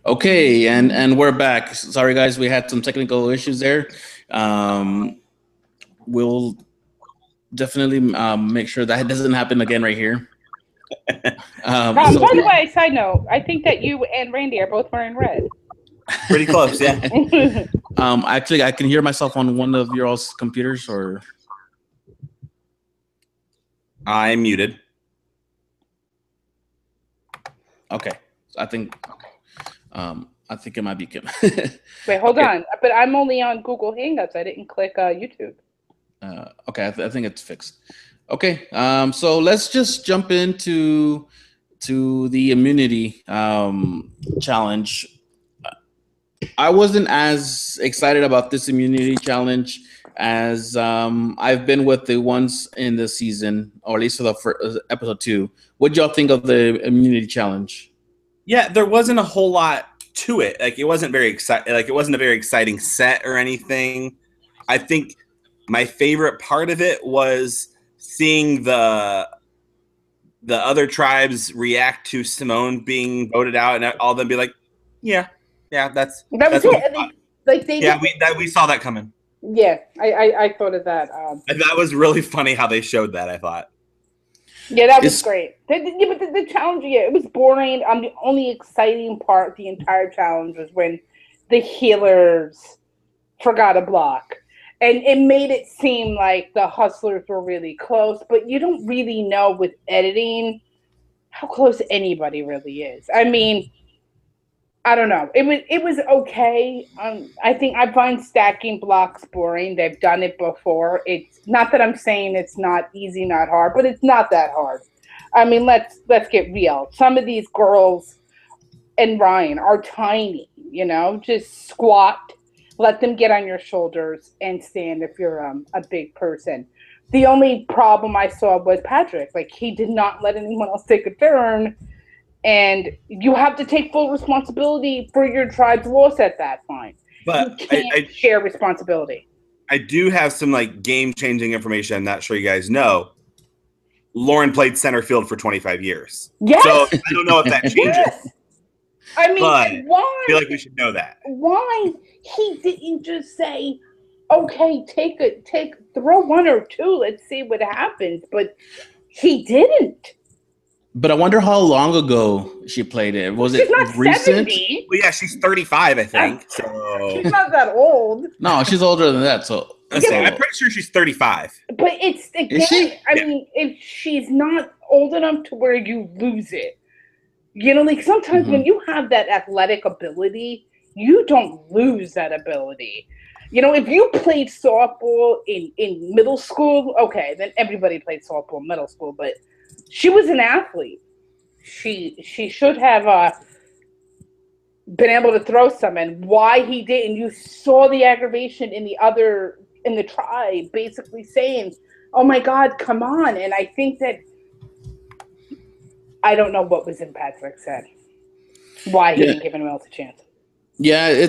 Okay, and we're back. Sorry, guys, we had some technical issues there. Um, we'll definitely make sure that doesn't happen again right here. So By the way, side note, I think that you and Randy are both wearing red. Pretty close, yeah. Actually, I can hear myself on one of your all's computers, or I'm muted. okay. I think it might be Kim. Wait, hold on. But I'm only on Google Hangouts. I didn't click YouTube. Okay, I think it's fixed. Okay, so let's just jump into the immunity challenge. I wasn't as excited about this immunity challenge as I've been with the ones in the season, or at least for the first, episode 2. What do y'all think of the immunity challenge? Yeah, there wasn't a whole lot to it. Like, it wasn't very exciting. Like, it wasn't a very exciting set or anything. I think my favorite part of it was seeing the other tribes react to Simone being voted out, and all of them be like, "Yeah, that was it. We saw that coming." Yeah, I thought of that. And that was really funny how they showed that, I thought. Yeah, that was great. But the challenge, yeah, it was boring. The only exciting part of the entire challenge was when the healers forgot a block. And it made it seem like the hustlers were really close, but you don't really know with editing how close anybody really is. I mean, I don't know. It was okay. I think I find stacking blocks boring. They've done it before. It's not that I'm saying it's not easy, not hard, but it's not that hard. I mean, let's get real. Some of these girls and Ryan are tiny, just squat, let them get on your shoulders and stand if you're a big person. The only problem I saw was Patrick. Like, he did not let anyone else take a turn. And you have to take full responsibility for your tribe's loss at that point. But you can't share responsibility. I do have some game-changing information I'm not sure you guys know. Lauren played center field for 25 years. Yes. So I don't know if that changes. Yes. I mean, but why? I feel like we should know that. Why he didn't just say, okay, throw one or two, let's see what happens. But he didn't. But I wonder how long ago she played it. Was it recent? 70. Well, yeah, she's 35, I think. So she's not that old. No, she's older than that. So I'm pretty sure she's 35. But it's again. I mean, if she's not old enough to where you lose it, like sometimes when you have that athletic ability, you don't lose that ability. If you played softball in middle school, okay, then everybody played softball in middle school, but she was an athlete. She should have been able to throw some. And why he didn't, you saw the aggravation in the tribe, basically saying, "Oh my God, come on!" And I think that I don't know what was in Patrick's head. Why he didn't give anyone else a chance. Yeah,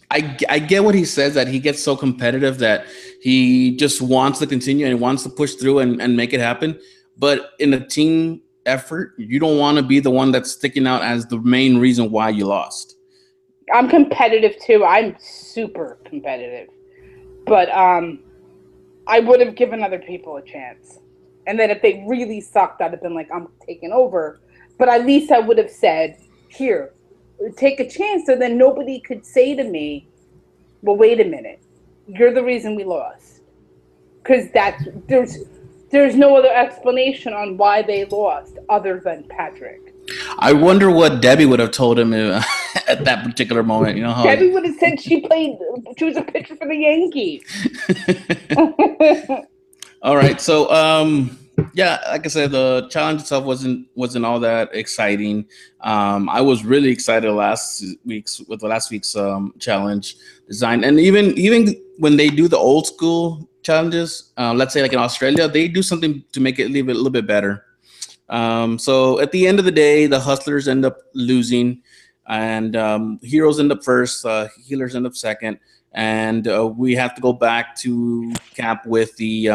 I get what he says, that he gets so competitive that he just wants to continue and wants to push through and make it happen. But in a team effort, you don't want to be the one that's sticking out as the main reason why you lost. I'm competitive too. I'm super competitive. But I would have given other people a chance. And then if they really sucked, I'd have been like, I'm taking over. But at least I would have said, here, take a chance. So then nobody could say to me, well, wait a minute. You're the reason we lost. Because there's no other explanation on why they lost other than Patrick. I wonder what Debbie would have told him at that particular moment. Debbie would have said she was a pitcher for the Yankees. All right, so yeah, like I said, the challenge itself wasn't all that exciting. I was really excited with last week's challenge design, and even when they do the old school challenges, let's say like in Australia, they do something to make it a little bit better. So at the end of the day, the hustlers end up losing, and heroes end up first, healers end up second, and we have to go back to camp with the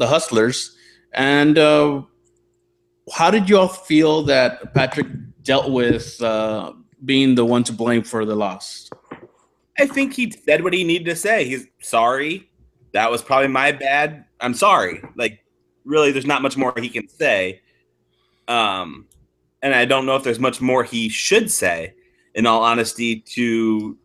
hustlers. And how did you all feel that Patrick dealt with being the one to blame for the loss? I think he said what he needed to say. He's sorry. That was probably my bad. I'm sorry. Like, really, there's not much more he can say. And I don't know if there's much more he should say, in all honesty, to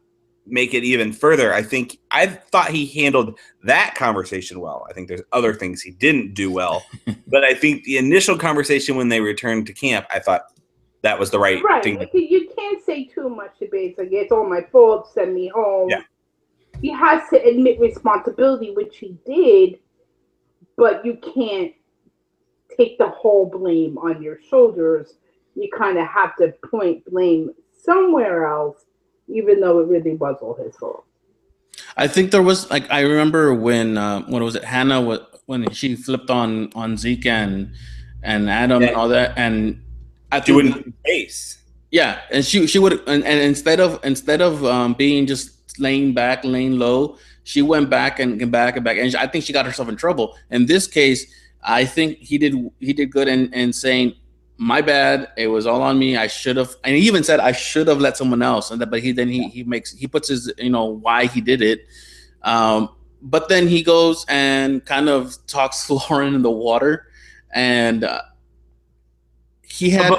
make it even further. I thought he handled that conversation well. I think there's other things he didn't do well. But I think the initial conversation when they returned to camp, I thought that was the right thing. Right. You can't say too much to Bates. Like, it's all my fault, send me home. Yeah. He has to admit responsibility, which he did, but you can't take the whole blame on your shoulders. You kind of have to point blame somewhere else, even though it really was all his fault. I think there was, like, I remember when was it, Hannah, when she flipped on Zeke and Adam and all that, and I think she wouldn't face. Yeah, and she would, and instead of being just laying back, laying low, she went back and I think she got herself in trouble. In this case, I think he did good in saying, my bad, it was all on me. I should have, and he even said I should have let someone else. But he puts his, why he did it. But then he goes and kind of talks Lauren in the water, and he had.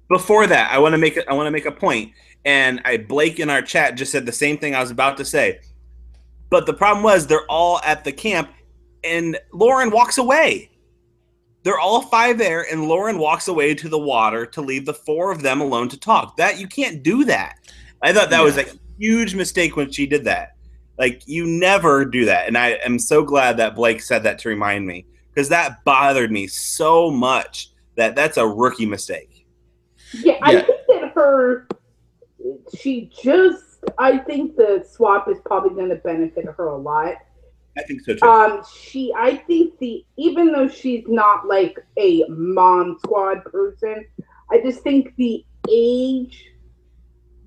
Before that, I want to make a point, and Blake in our chat just said the same thing I was about to say. But the problem was they're all at the camp, and Lauren walks away. They're all 5 there, and Lauren walks away to the water to leave the 4 of them alone to talk. That you can't do that. I thought that was a huge mistake when she did that. Like, you never do that. And I am so glad that Blake said that to remind me, because that bothered me so much that's a rookie mistake. Yeah, I think that I think the swap is probably going to benefit her a lot. I think so too. I think even though she's not like a mom squad person, I just think the age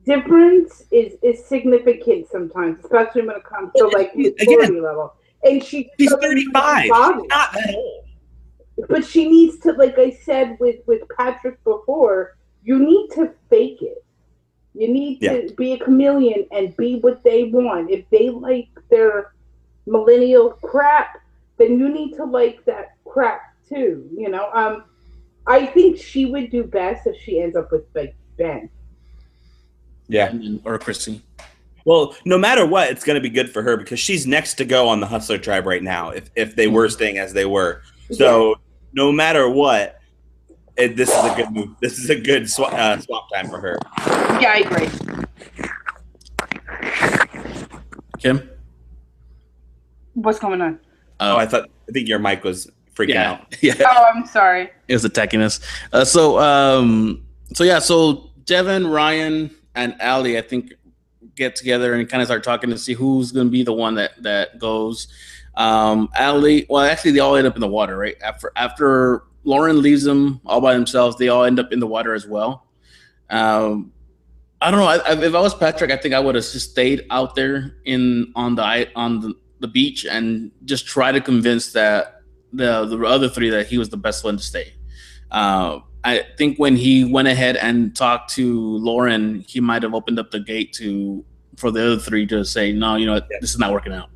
difference is significant sometimes, especially when it comes to like the authority level. And she's 35. She's not that old. But she needs to, like I said with Patrick before, you need to fake it. You need to be a chameleon and be what they want. If they like their millennial crap, then you need to like that crap too. I think she would do best if she ends up with like Ben. Yeah, or Chrissy. Well, no matter what, it's going to be good for her because she's next to go on the Hustler Tribe right now. If they were staying as they were, so no matter what, this is a good move. This is a good swap time for her. Yeah, I agree. Kim, what's going on? I think your mic was freaking out. Yeah. Oh, I'm sorry. It was attacking us. So Devin, Ryan, and Allie, I think, get together and kind of start talking to see who's going to be the one that goes. Allie, well, actually, they all end up in the water, right? After Lauren leaves them all by themselves, they all end up in the water as well. I don't know. If I was Patrick, I think I would have just stayed out there on the beach and just try to convince that the other 3 that he was the best one to stay. I think when he went ahead and talked to Lauren, he might have opened up the gate for the other 3 to say, no, this is not working out.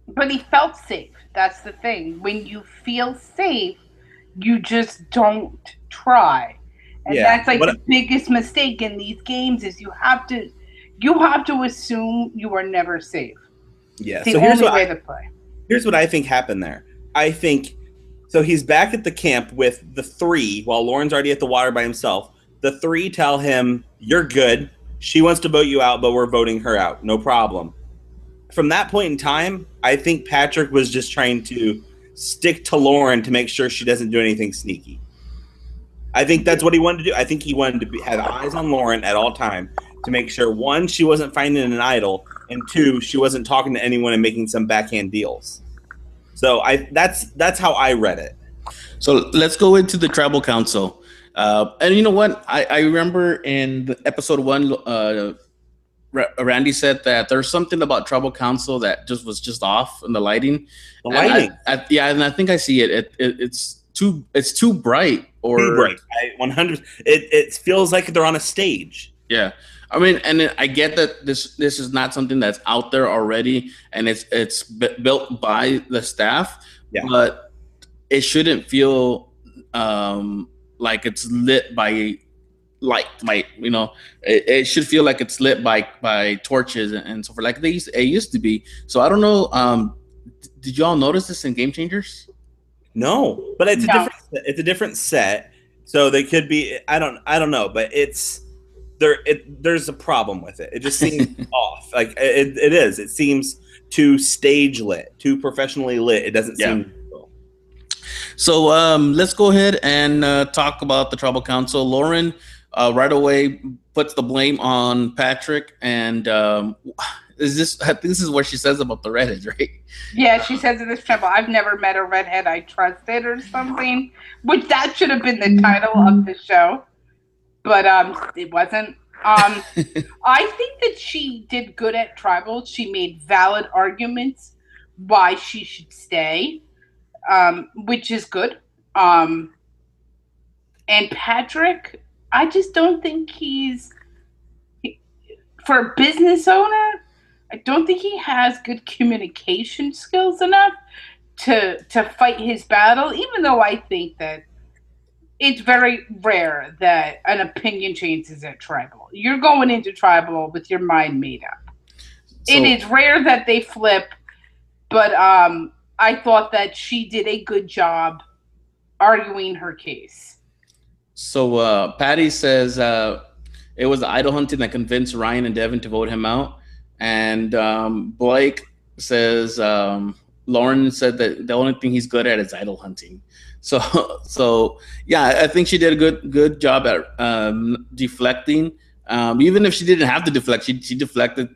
But he felt safe. That's the thing. When you feel safe, you just don't try. And that's like the biggest mistake in these games is you have to assume you are never safe. Yeah. So here's way to play. Here's what I think happened there. I think so he's back at the camp with the 3 while Lauren's already at the water by himself. The 3 tell him, "You're good. She wants to vote you out, but we're voting her out. No problem." From that point in time, I think Patrick was just trying to stick to Lauren to make sure she doesn't do anything sneaky. I think that's what he wanted to do. I think he wanted to have eyes on Lauren at all time to make sure, 1, she wasn't finding an idol, and 2, she wasn't talking to anyone and making some backhand deals. So that's how I read it. So let's go into the tribal council. And you know what? I remember in the episode 1, Randy said that there's something about tribal council that was just off in the lighting. The lighting. And I think I see it. It's it's too bright or too bright. 100. It feels like they're on a stage. Yeah, I mean, and I get that this is not something that's out there already, and it's built by the staff, but it shouldn't feel like it's lit by light. You know, it should feel like it's lit by torches and so forth, like it used to be. So I don't know. Did y'all notice this in Game Changers? No, but it's a different set, so they could be. I don't know, but it's there. There's a problem with it. It just seems off. Like it is. It seems too stage lit, too professionally lit. It doesn't seem. So let's go ahead and talk about the Tribal Council. Lauren right away puts the blame on Patrick, and I think this is what she says about the redheads, right? Yeah, she says in this tribal, I've never met a redhead I trusted or something, which that should have been the title of the show, but it wasn't. I think that she did good at tribal. She made valid arguments why she should stay, which is good. And Patrick, I just don't think for a business owner, I don't think he has good communication skills enough to fight his battle, even though I think that it's very rare that an opinion changes at tribal. You're going into tribal with your mind made up. So, it is rare that they flip, but I thought that she did a good job arguing her case. So Patty says it was the idol hunting that convinced Ryan and Devin to vote him out. And Blake says Lauren said that the only thing he's good at is idol hunting. So yeah, I think she did a good job at deflecting. Even if she didn't have to deflect, she deflected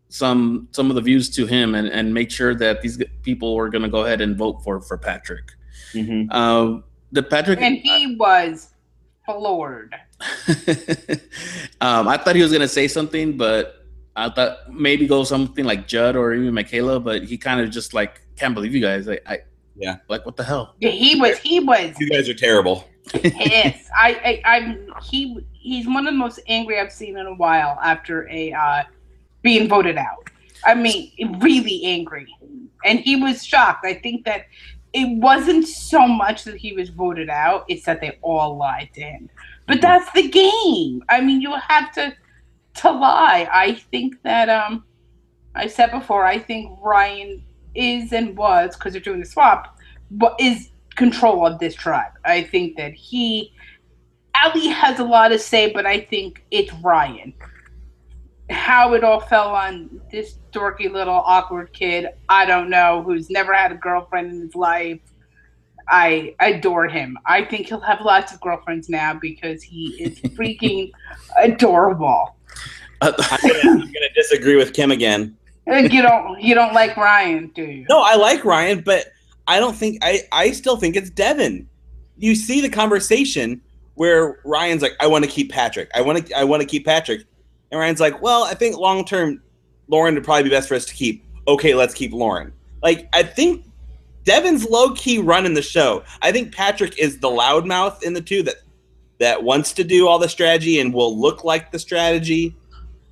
some of the views to him and made sure that these people were going to go ahead and vote for Patrick. Mm-hmm. The Patrick, and he was floored. I thought he was going to say something, but I thought maybe go something like Judd or even Michaela, but he kind of just like, can't believe you guys. Yeah. Like, what the hell? Yeah, he was. You guys are terrible. Yes, he's one of the most angry I've seen in a while after being voted out. I mean, really angry, and he was shocked. I think that it wasn't so much that he was voted out; it's that they all lied to him. But that's the game. I mean, you have to lie. I think that I said before, I think Ryan is and was, because they're doing the swap, but is control of this tribe. I think that Ali has a lot to say, but I think it's Ryan. How it all fell on this dorky little awkward kid, I don't know, who's never had a girlfriend in his life. I adore him. I think he'll have lots of girlfriends now because he is freaking adorable. I'm gonna disagree with Kim again. You don't like Ryan, do you? No, I like Ryan, but I don't think I still think it's Devin. You see the conversation where Ryan's like, I want to keep Patrick. I want to keep Patrick. And Ryan's like, well, I think long term Lauren would probably be best for us to keep. Okay, let's keep Lauren. Like, I think Devin's low key running the show. I think Patrick is the loudmouth in the two that wants to do all the strategy and will look like the strategy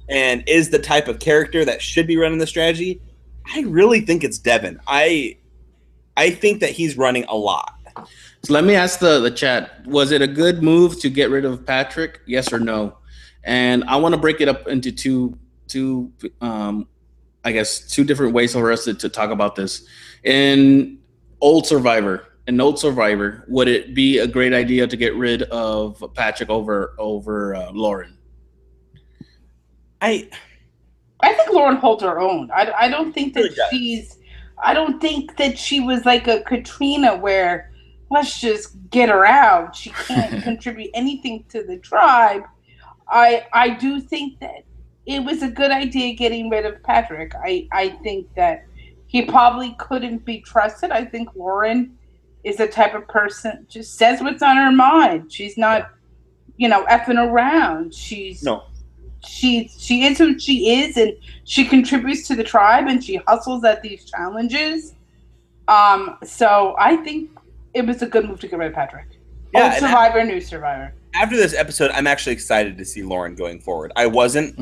and is the type of character that should be running the strategy. I really think it's Devin. I think that he's running a lot. So let me ask the chat. Was it a good move to get rid of Patrick? Yes or no? And I want to break it up into two different ways for us to talk about this. In old Survivor, would it be a great idea to get rid of Patrick over Lauren? I think Lauren holds her own. I don't think that I don't think that she was like a Katrina where let's just get her out. She can't contribute anything to the tribe. I do think that it was a good idea getting rid of Patrick. I think that he probably couldn't be trusted. I think Lauren is the type of person just says what's on her mind. She's not, effing around. She is who she is, and she contributes to the tribe, and she hustles at these challenges. So I think it was a good move to get rid of Patrick. Yeah, Old Survivor, new Survivor. After this episode, I'm actually excited to see Lauren going forward. I wasn't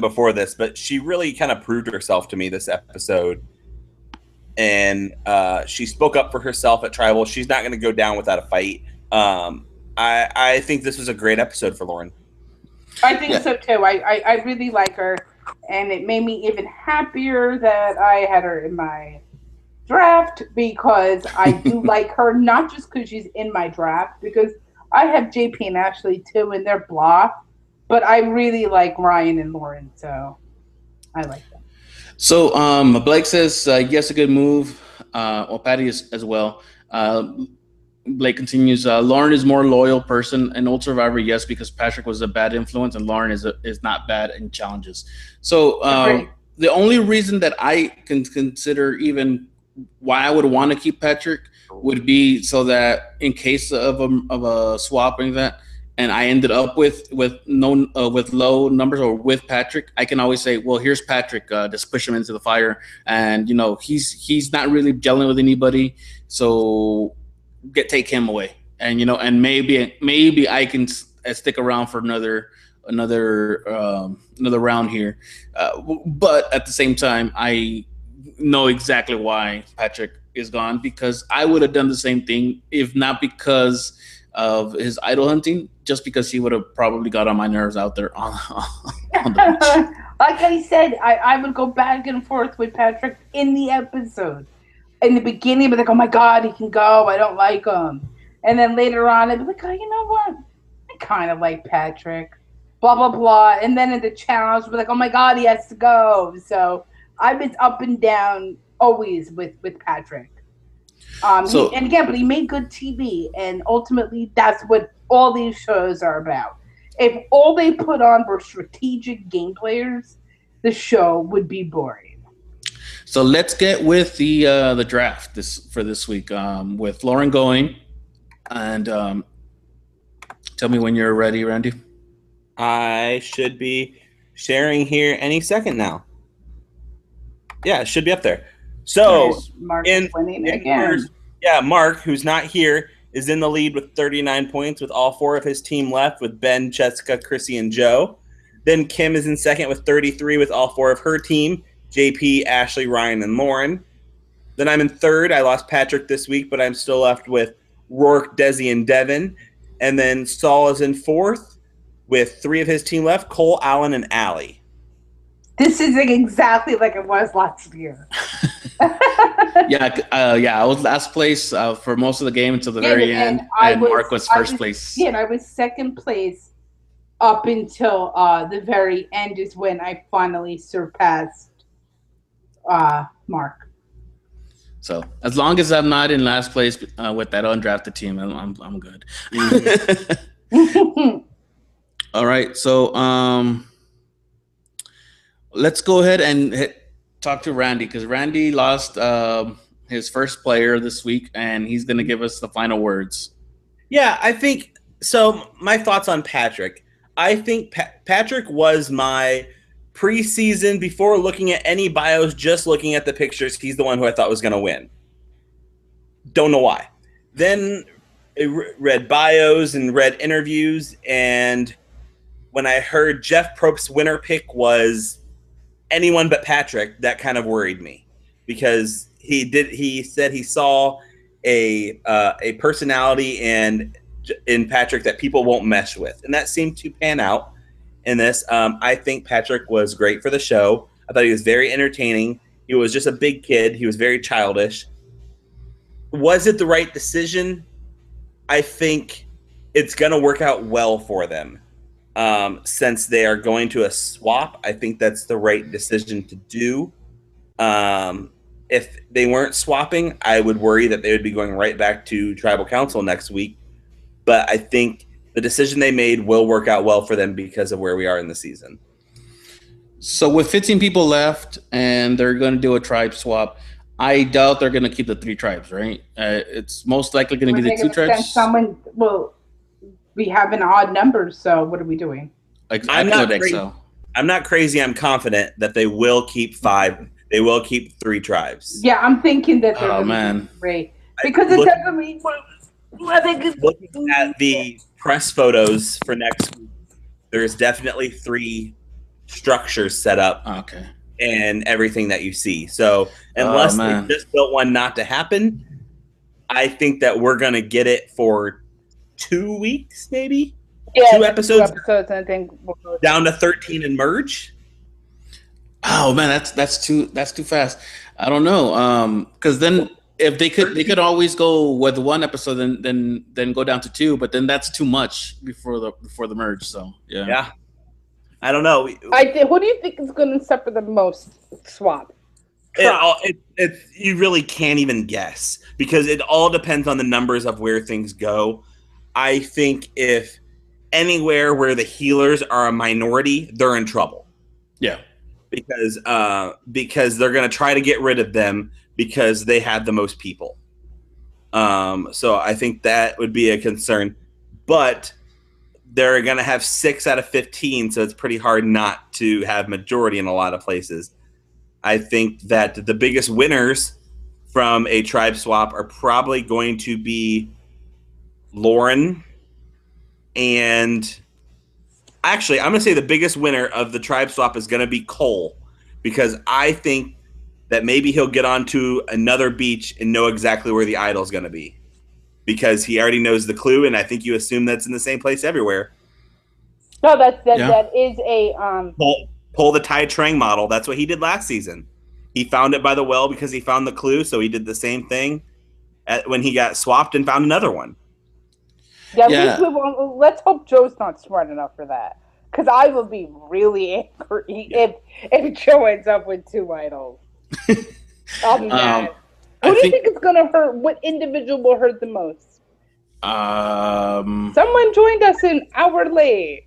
before this, but she really kind of proved herself to me this episode. And she spoke up for herself at Tribal. She's not going to go down without a fight. I think this was a great episode for Lauren. I think so too. I really like her, and it made me even happier that I had her in my draft, because I do like her, not just because she's in my draft, because I have JP and Ashley too, and they're blah, but I really like Ryan and Lauren, so I like them. So Blake says, yes, a good move. Well, Patty is as well. Blake continues, Lauren is more loyal person. An old Survivor, yes, because Patrick was a bad influence, and Lauren is not bad in challenges. So the only reason that I can consider even why I would want to keep Patrick would be so that in case of a swap or that, and I ended up with low numbers or with Patrick, I can always say, well, here's Patrick, just push him into the fire, and he's not really gelling with anybody, so take him away, and and maybe I can stick around for another round here, but at the same time, I know exactly why Patrick is gone, because I would have done the same thing, if not because of his idol hunting, just because he would have probably got on my nerves out there on the beach. Like I said, I would go back and forth with Patrick in the episode. In the beginning, I'd be like, oh my God, he can go. I don't like him. And then later on, I'd be like, oh, you know what? I kind of like Patrick. Blah, blah, blah. And then in the challenge, I'd be like, oh my God, he has to go. So I've been up and down always with Patrick. And again, but he made good TV, and ultimately that's what all these shows are about. If all they put on were strategic game players, the show would be boring. So let's get with the draft for this week, with Lauren going, and tell me when you're ready, Randy. I should be sharing here any second now. Yeah, it should be up there. So, Mark is winning again. Mark, who's not here, is in the lead with 39 points with all four of his team left, with Ben, Jessica, Chrissy, and Joe. Then Kim is in second with 33 with all four of her team, JP, Ashley, Ryan, and Lauren. Then I'm in third. I lost Patrick this week, but I'm still left with Rourke, Desi, and Devin. And then Saul is in fourth with three of his team left, Cole, Allen, and Allie. This is exactly like it was last year. I was last place for most of the game until the very end, and Mark was first place. Yeah, and I was second place up until the very end is when I finally surpassed Mark. So as long as I'm not in last place with that undrafted team, I'm good. Mm-hmm. All right, so let's go ahead and talk to Randy, because Randy lost his first player this week, and he's going to give us the final words. Yeah, I think so. My thoughts on Patrick. I think Patrick was my preseason, before looking at any bios, just looking at the pictures, he's the one who I thought was going to win. Don't know why. Then I read bios and read interviews, and when I heard Jeff Probst's winner pick was anyone but Patrick, that kind of worried me, because he said he saw a personality in Patrick that people won't mesh with, and that seemed to pan out in this. I think Patrick was great for the show. I thought he was very entertaining. He was just a big kid. He was very childish. Was it the right decision? I think it's going to work out well for them. Since they are going to a swap, I think that's the right decision to do. If they weren't swapping, I would worry that they would be going right back to Tribal Council next week. But I think the decision they made will work out well for them because of where we are in the season. So with 15 people left and they're going to do a tribe swap, I doubt they're going to keep the 3 tribes, right? It's most likely going to be the 2 tribes. We have an odd number, so what are we doing? I'm not crazy. I'm confident that they will keep 5. They will keep 3 tribes. Yeah, I'm thinking that they're going to be 3. because it doesn't mean. Looking at the press photos for next week, there's definitely 3 structures set up. Okay. And everything that you see. So unless they just don't want not to happen, I think that we're going to get it for 2 weeks, maybe. Yeah, 2 episodes. 2 episodes, I think. Down to 13 and merge. Oh man, that's too fast. I don't know. Because then if they could always go with 1 episode, then go down to 2, but then that's too much before the merge. So yeah. Yeah. I don't know. Who do you think is going to suffer the most swap? You really can't even guess because it all depends on the numbers of where things go. I think if anywhere where the healers are a minority, they're in trouble. Yeah. Because they're going to try to get rid of them because they have the most people. So I think that would be a concern. But they're going to have 6 out of 15, so it's pretty hard not to have majority in a lot of places. I think that the biggest winners from a tribe swap are probably going to be Lauren and actually, I'm going to say the biggest winner of the tribe swap is going to be Cole because I think that maybe he'll get onto another beach and know exactly where the idol is going to be because he already knows the clue, and I think you assume that's in the same place everywhere. No, that is a pull the Tai Trang model. That's what he did last season. He found it by the well because he found the clue, so he did the same thing when he got swapped and found another one. Yeah. Let's hope Joe's not smart enough for that, because I will be really angry if Joe ends up with 2 idols. I'll be mad. Who do you think is going to hurt? What individual will hurt the most? Someone joined us an hour late.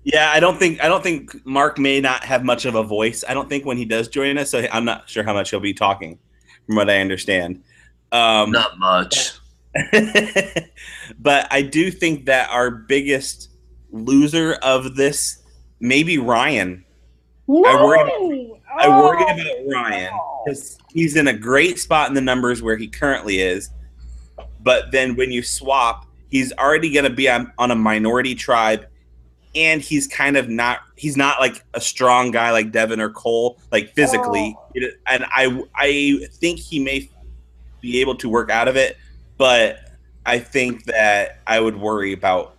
Yeah, I don't think Mark may not have much of a voice. I don't think when he does join us, so I'm not sure how much he'll be talking, from what I understand. Not much. But I do think that our biggest loser of this may be Ryan. No! I worry about Ryan because he's in a great spot in the numbers where he currently is. But then when you swap, he's already going to be on a minority tribe, and he's not like a strong guy like Devin or Cole, like physically. And I think he may be able to work out of it, but I think that I would worry about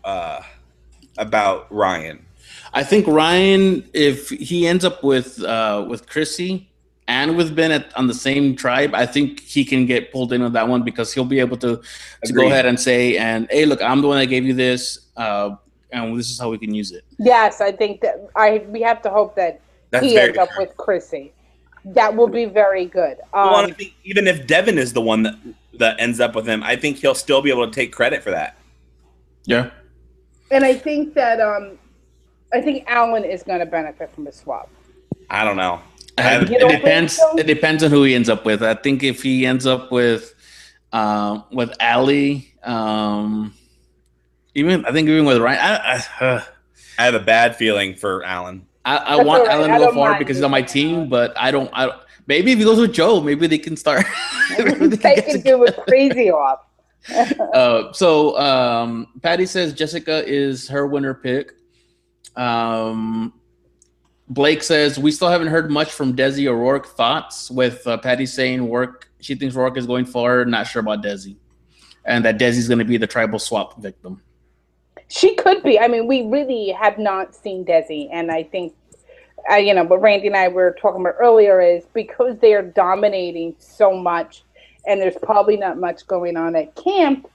Ryan. I think Ryan, if he ends up with Chrissy and with Ben on the same tribe, I think he can get pulled in on that one because he'll be able to go ahead and say, and hey, look, I'm the one that gave you this, and this is how we can use it. Yes, I think that we have to hope that he ends up with Chrissy. That will be very good. I think even if Devin is the one that ends up with him, I think he'll still be able to take credit for that. Yeah. And I think that I think Alan is going to benefit from the swap. I don't know. It depends. So? It depends on who he ends up with. I think if he ends up with Ali, even with Ryan, I have a bad feeling for Alan. I want Alan to go forward because he's on my team, but I don't. Maybe if he goes with Joe, maybe they can start. They can do a crazy off. So Patty says Jessica is her winner pick. Blake says we still haven't heard much from Desi or Rourke. Thoughts with Patty saying she thinks Rourke is going forward, not sure about Desi, and that Desi's going to be the tribal swap victim. She could be. I mean, we really have not seen Desi, and I think, what Randy and I were talking about earlier is because they are dominating so much, and there's probably not much going on at camp,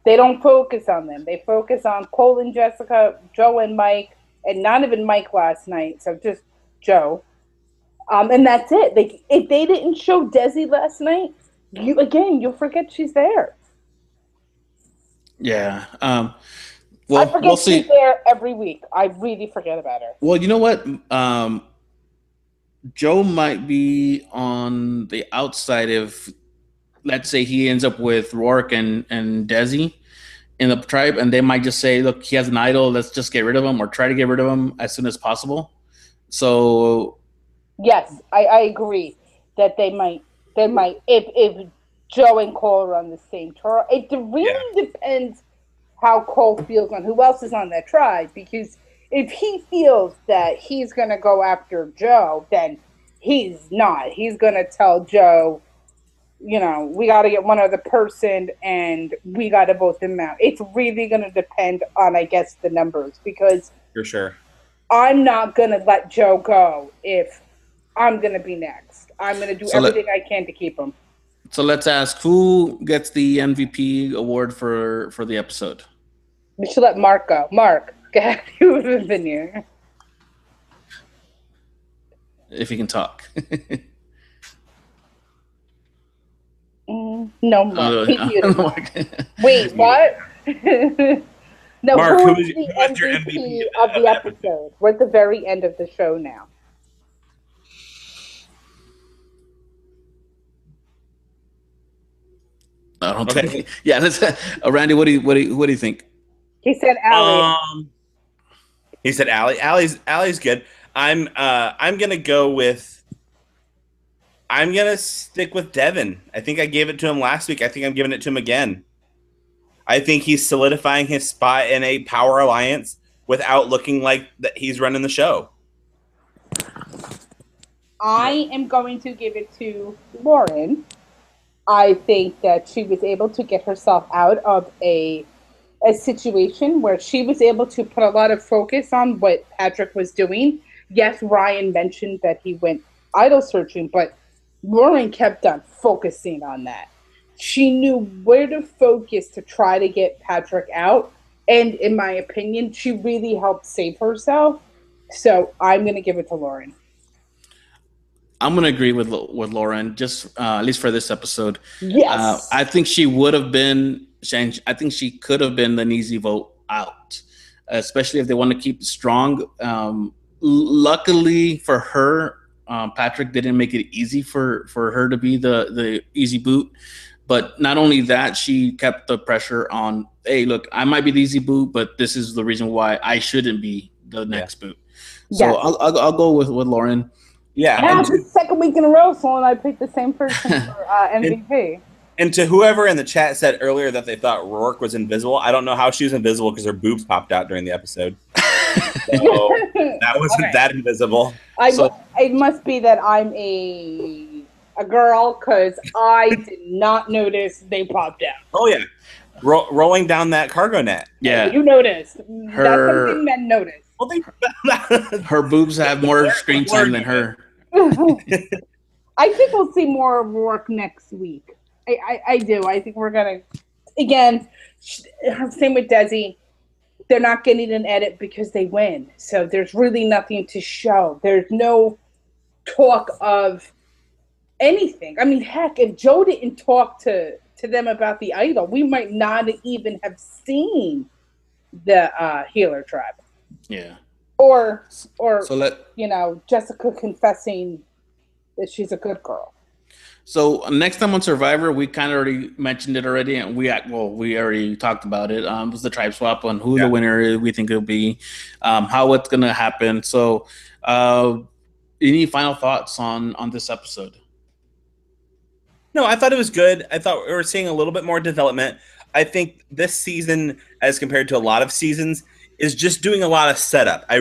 they don't focus on them. They focus on Cole and Jessica, Joe and Mike, and not even Mike last night, so just Joe. And that's it. If they didn't show Desi last night, you'll forget she's there. Yeah. I forget she's there every week. I really forget about her. Well, you know what? Joe might be on the outside if, let's say, he ends up with Rourke and Desi in the tribe, and they might just say, look, he has an idol, let's just get rid of him or try to get rid of him as soon as possible. So yes, I agree that they might They might if Joe and Cole are on the same tour. It really depends how Cole feels on who else is on that tribe. Because if he feels that he's going to go after Joe, then he's not. He's going to tell Joe, we got to get one other person and we got to vote them out. It's really going to depend on, I guess, the numbers, because for sure, I'm not going to let Joe go if I'm going to be next. I'm going to do everything I can to keep him. So let's ask, who gets the MVP award for the episode? We should let Mark go. Mark, go ahead. Who's been here? If he can talk. No, Mark. Wait, what? No, Mark, who's the MVP of the episode? We're at the very end of the show now. I don't think. Yeah, let's. Randy, what do you think? He said Allie. He said Allie. Allie's good. I'm gonna go with. I'm gonna stick with Devin. I think I gave it to him last week. I think I'm giving it to him again. I think he's solidifying his spot in a power alliance without looking like that he's running the show. I am going to give it to Lauren. I think that she was able to get herself out of a situation where she was able to put a lot of focus on what Patrick was doing. Yes, Ryan mentioned that he went idol searching, but Lauren kept on focusing on that. She knew where to focus to try to get Patrick out. And in my opinion, she really helped save herself. So I'm going to give it to Lauren. I'm going to agree with Lauren, just at least for this episode. Yes. I think she would have been, I think she could have been an easy vote out, especially if they want to keep it strong. Luckily for her, Patrick didn't make it easy for her to be the easy boot. But not only that, she kept the pressure on, hey, look, I might be the easy boot, but this is the reason why I shouldn't be the next boot. So yes. I'll go with Lauren. Yeah. It's the second week in a row, someone I picked the same person for MVP. And to whoever in the chat said earlier that they thought Rourke was invisible, I don't know how she was invisible because her boobs popped out during the episode. So that wasn't that invisible. It must be that I'm a girl, because I did not notice they popped out. Oh, yeah. Rolling down that cargo net. Yeah. You noticed. That's something men noticed. Her boobs have more screen time than her. I think we'll see more of Rourke next week. I do. I think we're going to, again, same with Desi. They're not getting an edit because they win. So there's really nothing to show. There's no talk of anything. I mean, heck, if Joe didn't talk to them about the idol, we might not even have seen the healer tribe. Yeah. Or Jessica confessing that she's a good girl. So next time on Survivor, we kind of already mentioned it already, and we already talked about it. It was the tribe swap on who the winner is, we think it'll be, how it's gonna happen. So, any final thoughts on this episode? No, I thought it was good. I thought we were seeing a little bit more development. I think this season, as compared to a lot of seasons, is just doing a lot of setup. I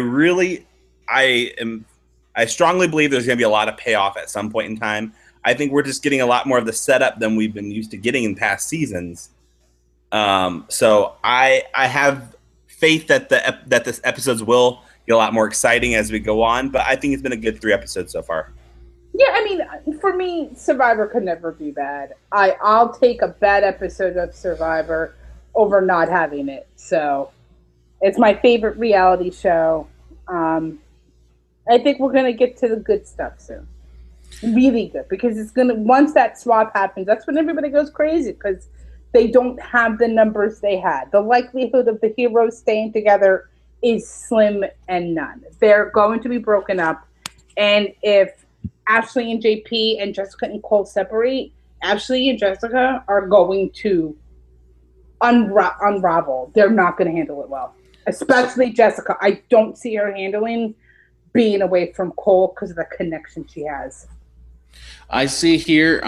strongly believe there's going to be a lot of payoff at some point in time. I think we're just getting a lot more of the setup than we've been used to getting in past seasons. So I have faith that this episodes will get a lot more exciting as we go on. But I think it's been a good 3 episodes so far. Yeah, I mean, for me, Survivor could never be bad. I'll take a bad episode of Survivor over not having it. So it's my favorite reality show. I think we're going to get to the good stuff soon. Really good, because it's going to, once that swap happens, that's when everybody goes crazy, because they don't have the numbers they had. The likelihood of the heroes staying together is slim and none. They're going to be broken up. And if Ashley and JP and Jessica and Cole separate, Ashley and Jessica are going to unravel. They're not going to handle it well. Especially Jessica. I don't see her handling being away from Cole because of the connection she has. I see here.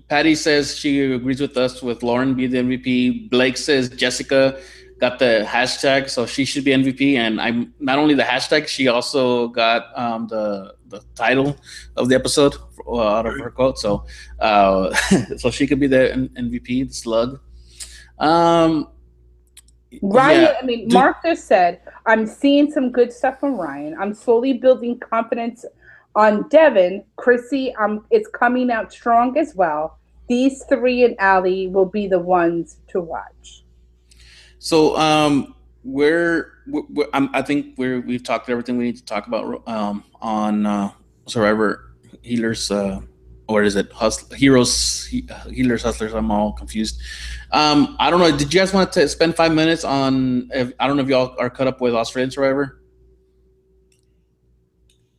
Patty says she agrees with us with Lauren be the MVP. Blake says Jessica got the hashtag, so she should be MVP. And I'm not only the hashtag, she also got the title of the episode out of her quote. So so she could be the MVP, the slug. Ryan, Yeah. I mean, Mark just said, I'm seeing some good stuff from Ryan. I'm slowly building confidence on Devin. Chrissy, it's coming out strong as well. These three and Allie will be the ones to watch. So I think we've talked everything we need to talk about on Survivor Healers. Or is it Heroes Healers Hustlers? I'm all confused. I don't know. Did you guys want to spend 5 minutes on? I don't know if y'all are caught up with Australian Survivor.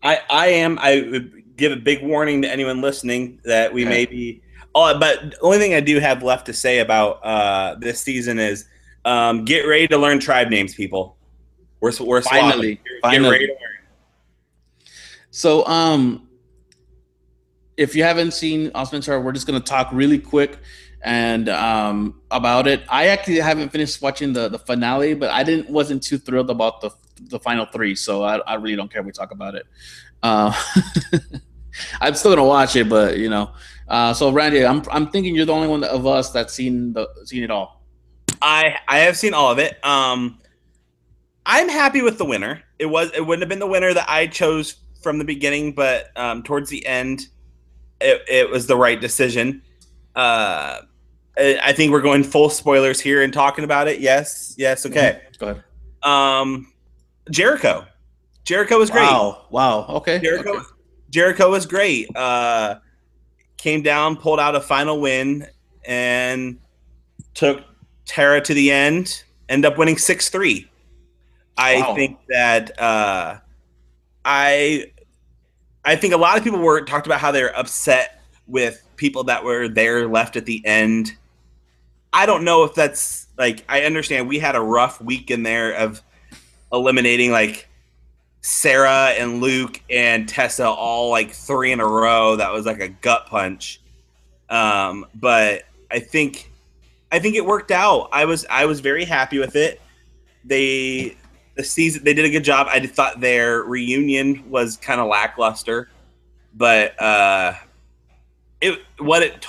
I am. I would give a big warning to anyone listening that we may be. Oh, but the only thing I do have left to say about this season is get ready to learn tribe names, people. We're finally. Get ready to learn. So if you haven't seen Australian Survivor, we're just going to talk really quick and about it. I actually haven't finished watching the finale, but wasn't too thrilled about the final three, so I really don't care if we talk about it. I'm still gonna watch it, but you know. So Randy, I'm thinking you're the only one of us that's seen it all. I have seen all of it. I'm happy with the winner. It wouldn't have been the winner that I chose from the beginning, but towards the end, it was the right decision. I think we're going full spoilers here and talking about it. Yes, okay. Go ahead. Jericho was great. Wow. Okay. Jericho was great. Came down, pulled out a final win, and took Tara to the end. Ended up winning 6-3. I think that I think a lot of people talked about how they're upset with people that were there left at the end. I don't know if that's like, I understand we had a rough week in there of eliminating like Sarah and Luke and Tessa all like 3 in a row. That was like a gut punch. But I think it worked out. I was very happy with it. The season, they did a good job. I thought their reunion was kind of lackluster, but what it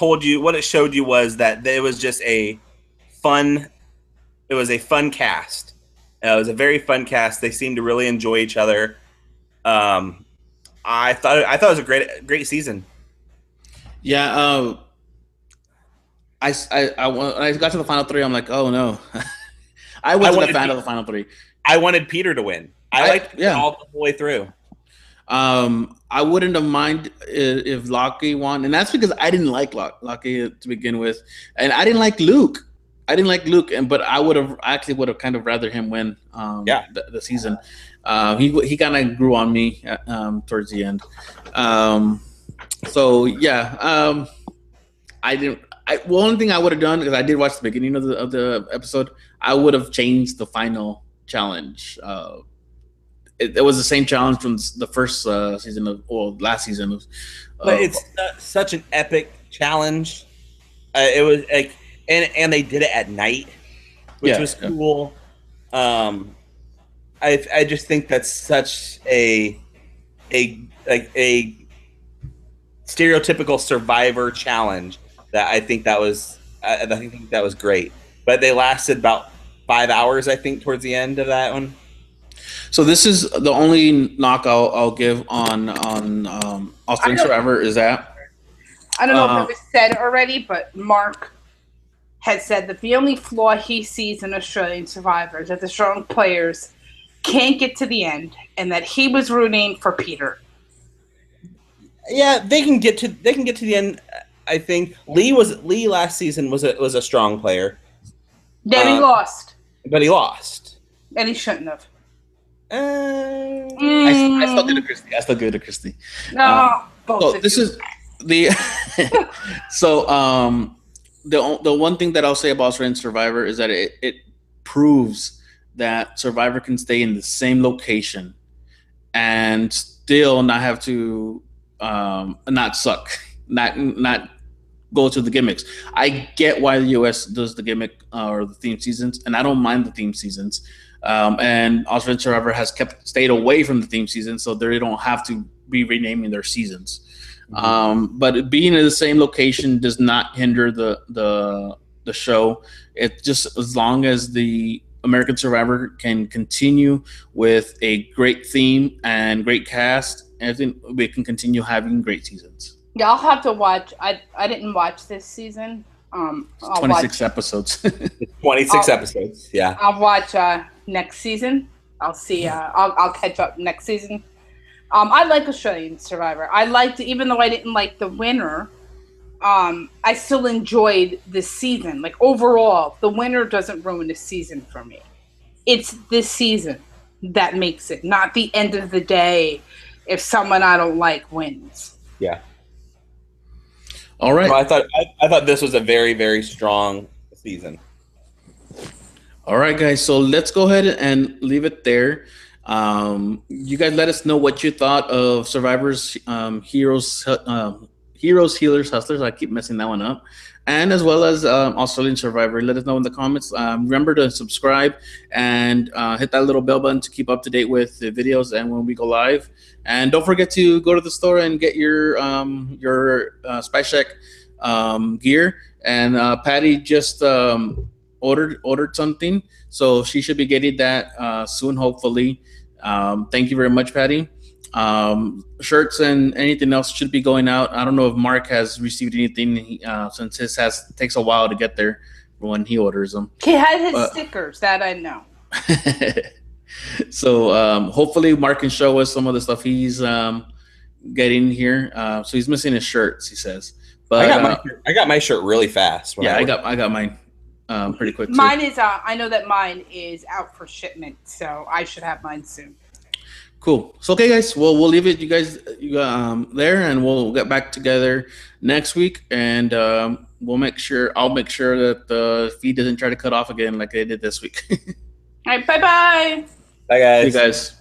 showed you was that it was just a fun cast. It was a very fun cast. They seemed to really enjoy each other. I thought it was a great season. Yeah. When I got to the final three, I'm like, oh no. I wasn't a fan of the final three. I wanted Peter to win. I liked Peter all the way through. I wouldn't have minded if Lockie won, and that's because I didn't like Lockie to begin with, and I didn't like Luke. But I would have kind of rather him win. The season. He kind of grew on me towards the end. I didn't. One thing I would have done, because I did watch the beginning of the episode, I would have changed the final challenge. It was the same challenge from the first season last season. But it's such an epic challenge. It was like, and they did it at night, which was cool. I just think that's such a stereotypical Survivor challenge that I think that was great. But they lasted about 5 hours, I think, towards the end of that one. So this is the only knock I'll give on Australian Survivor is that. I don't know if it was said already, but Mark had said that the only flaw he sees in Australian Survivor is that the strong players can't get to the end, and that he was rooting for Peter. Yeah, they can get to the end. I think Lee last season was a strong player. Then he lost. But he lost. And he shouldn't have. I still give it to Christy. No. So this is the the one thing that I'll say about Australian Survivor is that it proves that Survivor can stay in the same location and still not have to not suck, not go to the gimmicks. I get why the US does the gimmick or the theme seasons, and I don't mind the theme seasons. And Australian Survivor has stayed away from the theme season, so they don't have to be renaming their seasons. But being in the same location does not hinder the show. It just, as long as the American Survivor can continue with a great theme and great cast, I think we can continue having great seasons. Yeah, I'll have to watch. I didn't watch this season. 26 episodes. 26 episodes. Yeah. I'll watch next season. I'll see. I'll catch up next season. I like Australian Survivor. I liked, even though I didn't like the winner. I still enjoyed this season. Like, overall, the winner doesn't ruin the season for me. It's this season that makes it, not the end of the day. If someone I don't like wins. Yeah. All right. Well, I thought this was a very, very strong season. All right, guys. So let's go ahead and leave it there. You guys let us know what you thought of Survivor's Heroes, Healers, Hustlers. I keep messing that one up. And as well as Australian Survivor. Let us know in the comments. Remember to subscribe and hit that little bell button to keep up to date with the videos and when we go live. And don't forget to go to the store and get your Spice Shack gear. And Patty just ordered something, so she should be getting that soon, hopefully. Thank you very much, Patty. Shirts and anything else should be going out. I don't know if Mark has received anything since his takes a while to get there when he orders them. He has his stickers, that I know. So hopefully Mark can show us some of the stuff he's getting here. So he's missing his shirts, he says. But I got my shirt really fast. Yeah, I got mine pretty quick. Mine is I know that mine is out for shipment, so I should have mine soon. Cool. So, okay, guys. Well, we'll leave it you guys there, and we'll get back together next week, and I'll make sure that the feed doesn't try to cut off again like they did this week. All right. Bye-bye. Bye, guys. See you guys.